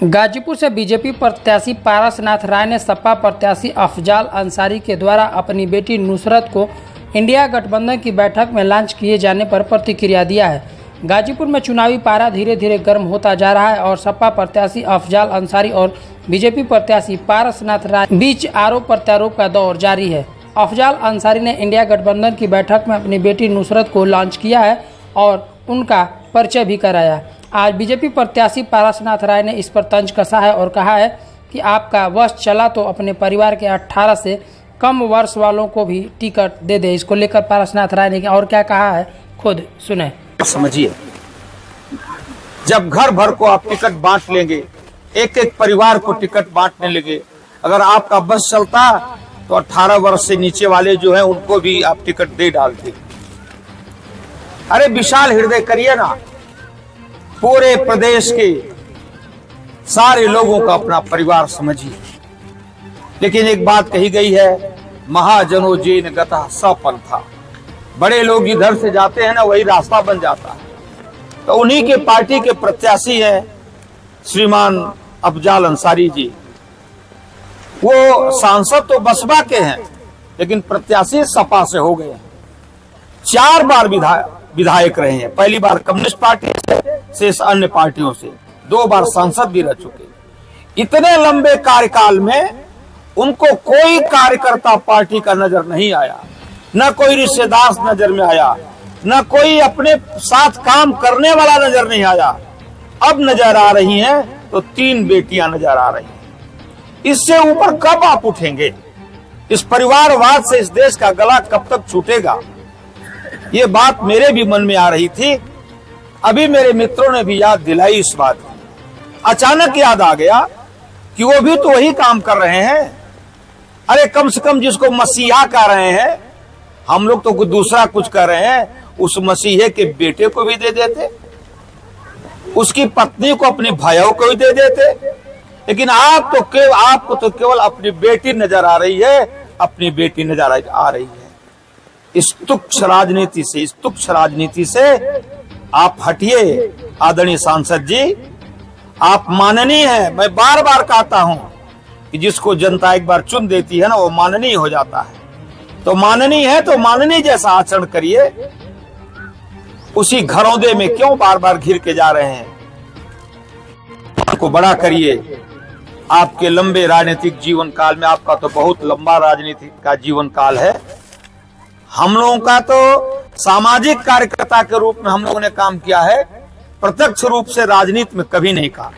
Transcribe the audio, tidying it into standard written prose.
गाजीपुर से बीजेपी प्रत्याशी पारसनाथ राय ने सपा प्रत्याशी अफजाल अंसारी के द्वारा अपनी बेटी नुसरत को इंडिया गठबंधन की बैठक में लॉन्च किए जाने पर प्रतिक्रिया दिया है। गाजीपुर में चुनावी पारा धीरे धीरे गर्म होता जा रहा है और सपा प्रत्याशी अफजाल अंसारी और बीजेपी प्रत्याशी पारसनाथ राय बीच आरोप प्रत्यारोप का दौर जारी है। अफजाल अंसारी ने इंडिया गठबंधन की बैठक में अपनी बेटी नुसरत को लॉन्च किया है और उनका परिचय भी कराया। आज बीजेपी प्रत्याशी पारसनाथ राय ने इस पर तंज कसा है और कहा है कि आपका वश चला तो अपने परिवार के 18 से कम वर्ष वालों को भी टिकट दे दे। इसको लेकर पारसनाथ राय ने और क्या कहा है, खुद सुने। समझिए, जब घर भर को आप टिकट बांट लेंगे, एक एक परिवार को टिकट बांटने लगे, अगर आपका बस चलता तो 18 वर्ष से नीचे वाले जो है उनको भी आप टिकट दे डालते। अरे विशाल हृदय करिए ना, पूरे प्रदेश के सारे लोगों का अपना परिवार समझिए। लेकिन एक बात कही गई है, महाजनो जेन गता सपंथा, बड़े लोग इधर से जाते हैं ना, वही रास्ता बन जाता है। तो उन्हीं के पार्टी के प्रत्याशी हैं श्रीमान अफजाल अंसारी जी। वो सांसद तो बसपा के हैं लेकिन प्रत्याशी सपा से हो गए हैं। 4 बार विधायक रहे हैं, पहली बार कम्युनिस्ट पार्टी से अन्य पार्टियों से, 2 बार सांसद भी रह चुके। इतने लंबे कार्यकाल में उनको कोई कार्यकर्ता पार्टी का नजर नहीं आया, न कोई रिश्तेदार नजर में आया, न कोई अपने साथ काम करने वाला नजर नहीं आया। अब नजर आ रही हैं तो 3 बेटियां नजर आ रही हैं। इससे ऊपर कब आप उठेंगे? इस परिवारवाद से इस देश का गला कब तक छूटेगा? ये बात मेरे भी मन में आ रही थी। अभी मेरे मित्रों ने भी याद दिलाई इस बात की। अचानक याद आ गया कि वो भी तो वही काम कर रहे हैं। अरे कम से कम जिसको मसीहा कह रहे हैं, हम लोग तो कुछ दूसरा कुछ कर रहे हैं, उस मसीहे के बेटे को भी दे देते, उसकी पत्नी को, अपने भाइयों को भी दे देते। लेकिन आपको तो केवल अपनी बेटी नजर आ रही है, अपनी बेटी नजर आ रही है। इस तुच्छ राजनीति से आप हटिए। आदरणीय सांसद जी, आप माननीय हैं। मैं बार बार कहता हूं कि जिसको जनता एक बार चुन देती है ना, वो माननीय हो जाता है। तो माननीय है तो माननीय जैसा आचरण करिए। उसी घरौंदे में क्यों बार बार घिर के जा रहे हैं? को बड़ा करिए। आपके लंबे राजनीतिक जीवन काल में, आपका तो बहुत लंबा राजनीतिक का जीवन काल है, हम लोगों का तो सामाजिक कार्यकर्ता के रूप में हम लोगों ने काम किया है, प्रत्यक्ष रूप से राजनीति में कभी नहीं कहा।